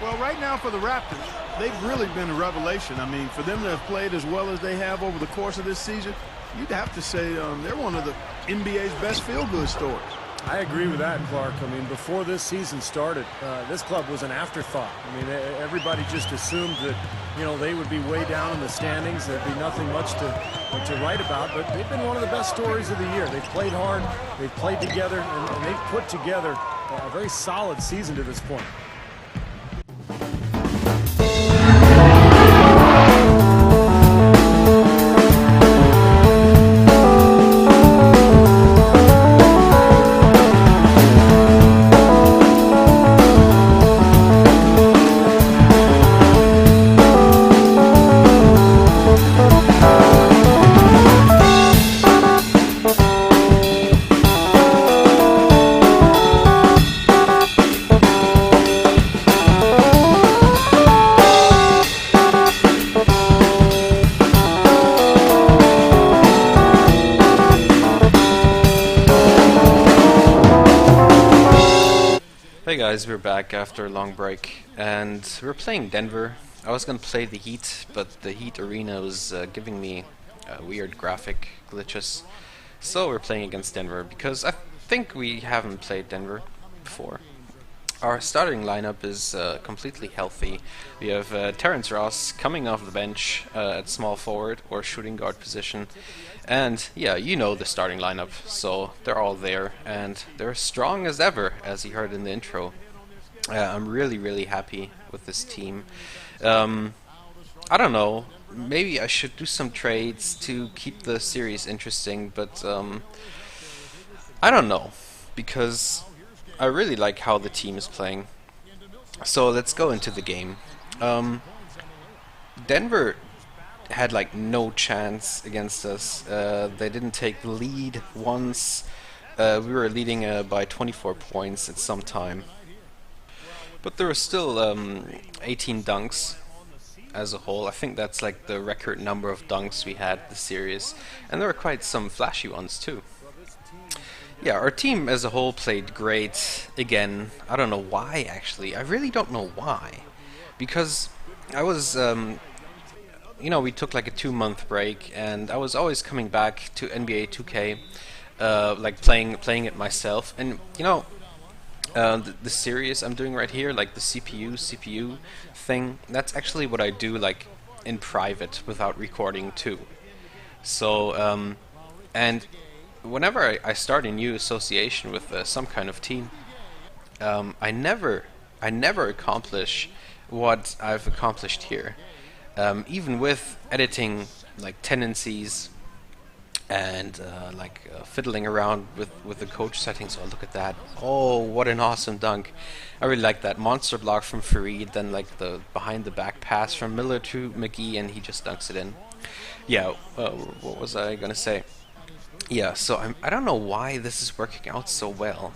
Well, right now for the Raptors, they've really been a revelation. I mean, for them to have played as well as they have over the course of this season, you'd have to say they're one of the NBA's best feel-good stories. I agree with that, Clark. I mean, before this season started, this club was an afterthought. I mean, everybody just assumed that, you know, they would be way down in the standings. There'd be nothing much to write about, but they've been one of the best stories of the year. They've played hard, they've played together, and they've put together a very solid season to this point. Hey guys, we're back after a long break, and we're playing Denver. I was gonna play the Heat, but the Heat arena was giving me weird graphic glitches. So we're playing against Denver, because I think we haven't played Denver before. Our starting lineup is completely healthy. We have Terence Ross coming off the bench at small forward or shooting guard position. And yeah, you know the starting lineup, so they're all there, and they're strong as ever, as you heard in the intro. I'm really happy with this team. I don't know, maybe I should do some trades to keep the series interesting, but I don't know, because I really like how the team is playing. So let's go into the game. Denver had like no chance against us. They didn't take the lead once. We were leading by 24 points at some time. But there were still 18 dunks as a whole. I think that's like the record number of dunks we had this series. And there were quite some flashy ones too. Yeah, our team as a whole played great. Again, I don't know why actually. I really don't know why. Because I was... you know, we took like a 2-month break, and I was always coming back to NBA 2K, like playing it myself. And you know, the series I'm doing right here, like the CPU thing, that's actually what I do like in private without recording too. So, and whenever I start a new association with some kind of team, I never accomplish what I've accomplished here. Even with editing like tendencies and fiddling around with the coach settings. Oh, look at that. Oh, what an awesome dunk. I really like that monster block from Fareed, then like the behind the back pass from Miller to McGee, and he just dunks it in. Yeah, what was I gonna say? Yeah, so I don't know why this is working out so well,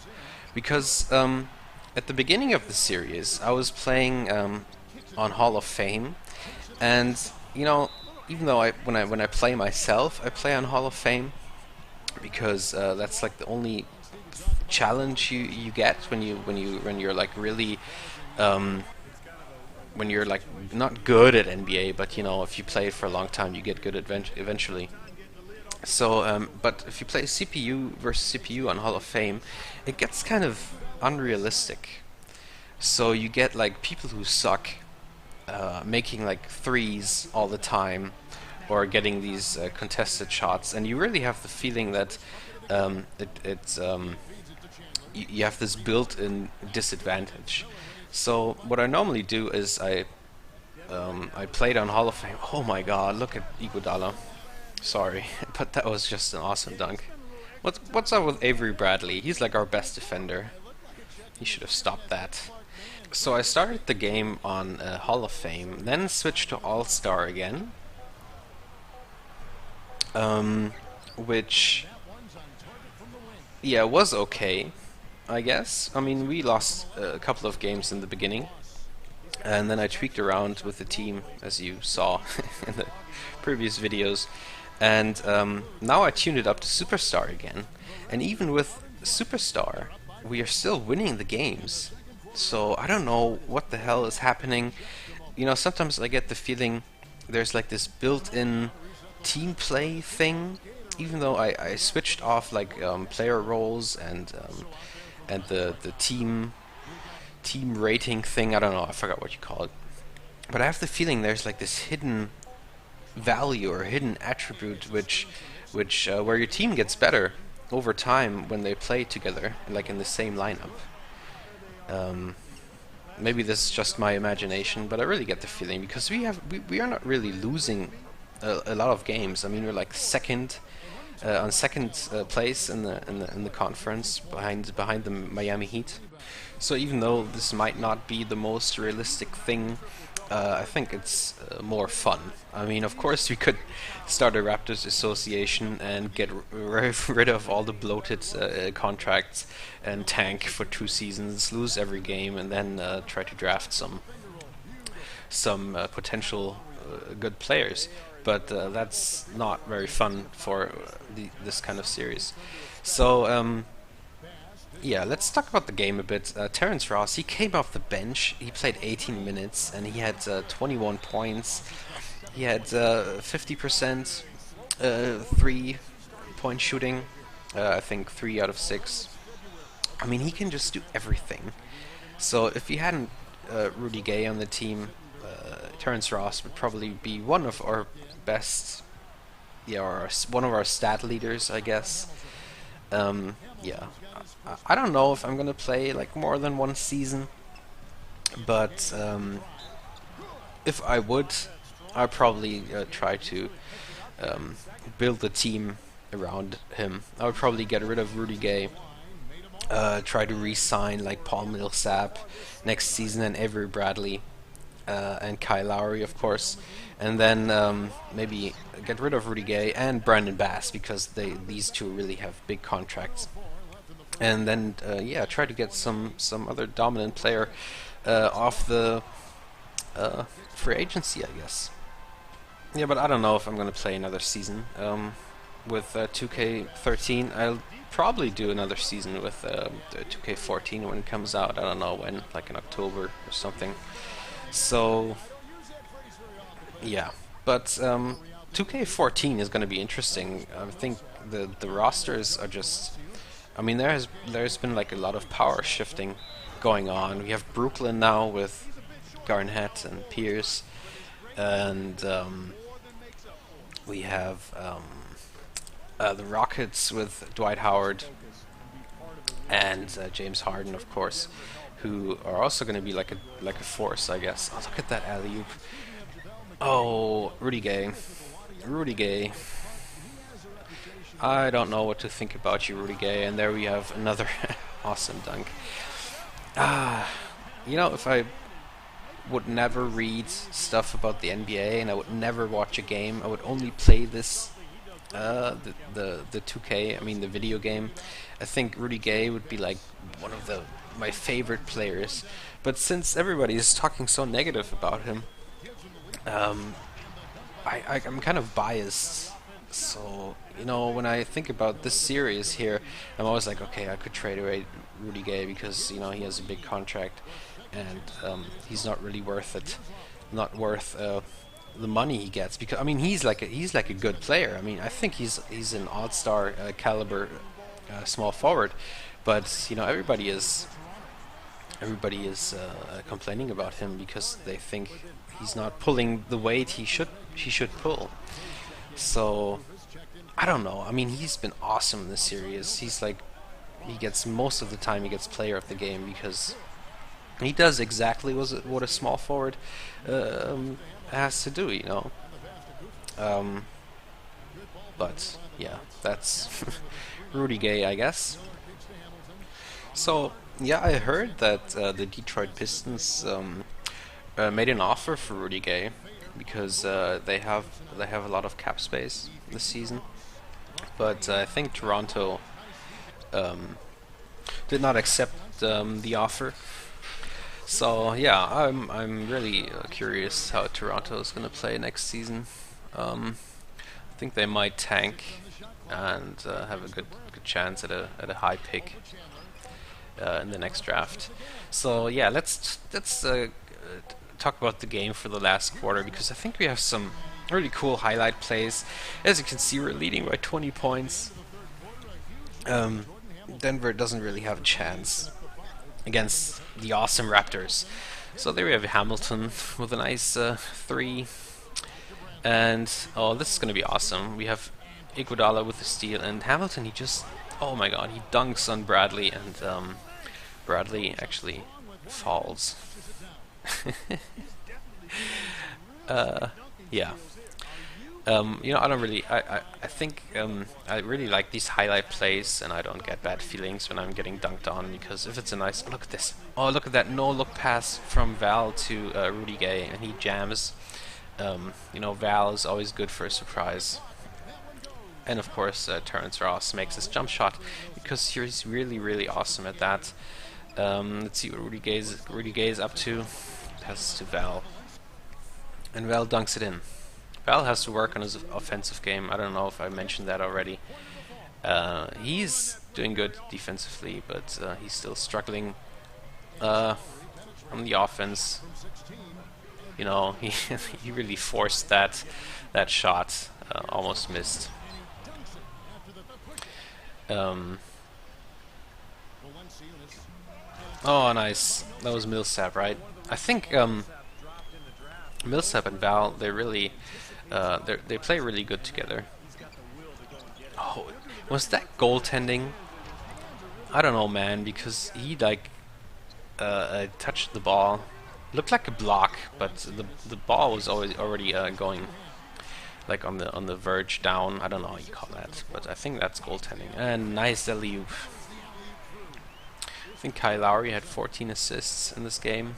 because at the beginning of the series I was playing on Hall of Fame. And you know, even though when I play myself, I play on Hall of Fame because that's like the only challenge you get when you're like really when you're like not good at NBA, but you know, if you play it for a long time, you get good eventually. So, but if you play CPU versus CPU on Hall of Fame, it gets kind of unrealistic. So you get like people who suck. Making like threes all the time, or getting these contested shots, and you really have the feeling that you have this built-in disadvantage. So what I normally do is I played on Hall of Fame. Oh my God! Look at Iguodala. Sorry, but that was just an awesome dunk. What's up with Avery Bradley? He's like our best defender. He should have stopped that. So I started the game on Hall of Fame, then switched to All-Star again, which, yeah, was okay, I guess. I mean, we lost a couple of games in the beginning, and then I tweaked around with the team, as you saw in the previous videos, and now I tuned it up to Superstar again, and even with Superstar, we are still winning the games. So I don't know what the hell is happening. You know, sometimes I get the feeling there's like this built-in team play thing. Even though I switched off like player roles and the team rating thing. I don't know. I forgot what you call it. But I have the feeling there's like this hidden value or hidden attribute which where your team gets better over time when they play together, like in the same lineup. Maybe this is just my imagination, but I really get the feeling because we are not really losing a lot of games. I mean, we're like second place in the conference behind the Miami Heat. So even though this might not be the most realistic thing, I think it's more fun. I mean, of course, we could start a Raptors association and get rid of all the bloated contracts and tank for 2 seasons, lose every game, and then try to draft some potential good players. But that's not very fun for this kind of series. So yeah, let's talk about the game a bit. Terence Ross, he came off the bench. He played 18 minutes and he had 21 points. He had 50% 3-point shooting. I think 3 out of 6. I mean, he can just do everything. So if he hadn't Rudy Gay on the team, Terence Ross would probably be one of our best, or one of our stat leaders, I guess. Yeah. I don't know if I'm gonna play like more than 1 season, but if I would, I'd probably try to build the team around him. I would probably get rid of Rudy Gay, try to re-sign like Paul Millsap next season and Avery Bradley and Kyle Lowry, of course, and then maybe get rid of Rudy Gay and Brandon Bass because these two really have big contracts. And then, yeah, try to get some other dominant player off the free agency, I guess. Yeah, but I don't know if I'm going to play another season with 2k13. I'll probably do another season with 2k14 when it comes out. I don't know when, like in October or something. So, yeah. But 2k14 is going to be interesting. I think the rosters are just... I mean, there's been like a lot of power shifting going on. We have Brooklyn now with Garnett and Pierce, and we have the Rockets with Dwight Howard and James Harden, of course, who are also going to be like a force, I guess. Oh, look at that alley-oop! Oh, Rudy Gay. I don't know what to think about you, Rudy Gay. And there we have another awesome dunk. You know, if I would never read stuff about the NBA and I would never watch a game, I would only play this, the 2K, I mean the video game, I think Rudy Gay would be like one of my favorite players. But since everybody is talking so negative about him, I'm kind of biased. So, you know, when I think about this series here, I'm always like, okay, I could trade away Rudy Gay because, you know, he has a big contract and he's not really worth it, not worth the money he gets. Because I mean, he's like a good player. I mean, I think he's an all-star caliber small forward, but you know, everybody is complaining about him because they think he's not pulling the weight he should pull. So, I don't know. I mean, he's been awesome in this series. He's like, he gets most of the time he gets player of the game because he does exactly what a small forward has to do, you know. But yeah, that's Rudy Gay, I guess. So yeah, I heard that the Detroit Pistons made an offer for Rudy Gay because they have a lot of cap space this season, but I think Toronto did not accept the offer. So yeah, I'm really curious how Toronto is going to play next season. I think they might tank and have a good chance at a high pick. in the next draft. So yeah, let's talk about the game for the last quarter, because I think we have some really cool highlight plays. As you can see, we're leading by 20 points. Denver doesn't really have a chance against the awesome Raptors. So there we have Hamilton with a nice 3. And oh, this is going to be awesome. We have Iguodala with the steal, and Hamilton, he just, oh my god, he dunks on Bradley, and Bradley actually falls. Yeah. You know, I don't really, I think I really like these highlight plays, and I don't get bad feelings when I'm getting dunked on, because if it's a nice, look at this, oh look at that no-look pass from Val to Rudy Gay, and he jams. You know, Val is always good for a surprise. And of course, Terence Ross makes his jump shot, because he's really, really awesome at that. Let's see what Rudy Gay is up to. Passes to Val, and Val dunks it in. Val has to work on his offensive game. I don't know if I mentioned that already. He's doing good defensively, but he's still struggling on the offense. You know, he really forced that shot, almost missed. Oh, nice. That was Millsap, right? I think Millsap and Val, they really they play really good together. Oh, was that goaltending? I don't know, man, because he like touched the ball. Looked like a block, but the ball was already going like on the verge down. I don't know how you call that, but I think that's goaltending. And nice alley-oop. I think Lowry had 14 assists in this game.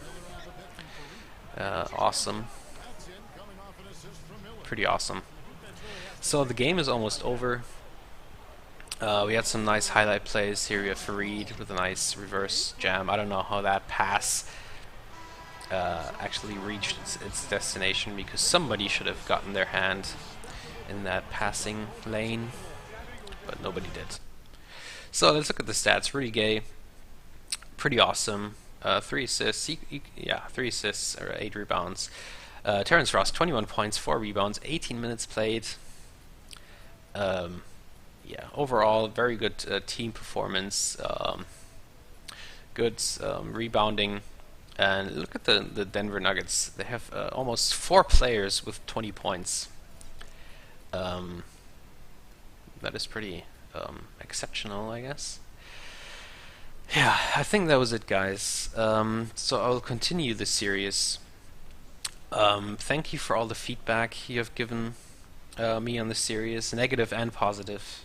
Awesome. Pretty awesome. So the game is almost over. We had some nice highlight plays. Here we have Fareed with a nice reverse jam. I don't know how that pass actually reached its destination, because somebody should have gotten their hand in that passing lane, but nobody did. So let's look at the stats. Rudy Gay, pretty awesome. 3 assists, 3 assists, or 8 rebounds. Terence Ross, 21 points, 4 rebounds, 18 minutes played. Yeah, overall, very good team performance. Good rebounding. And look at the Denver Nuggets. They have almost 4 players with 20 points. That is pretty exceptional, I guess. Yeah, I think that was it, guys. So I'll continue the series. Thank you for all the feedback you have given me on the series, negative and positive.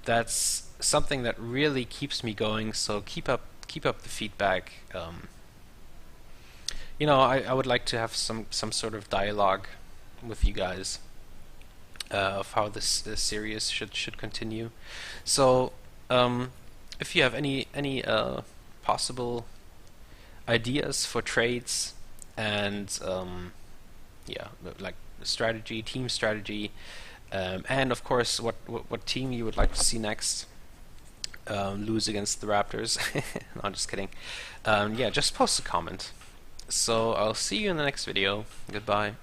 That's something that really keeps me going. So keep up the feedback. You know, I would like to have some sort of dialogue with you guys of how this series should continue. So if you have any possible ideas for trades and yeah, like strategy, team strategy, and of course what team you would like to see next lose against the Raptors. No, I'm just kidding. Yeah, just post a comment. So I'll see you in the next video. Goodbye.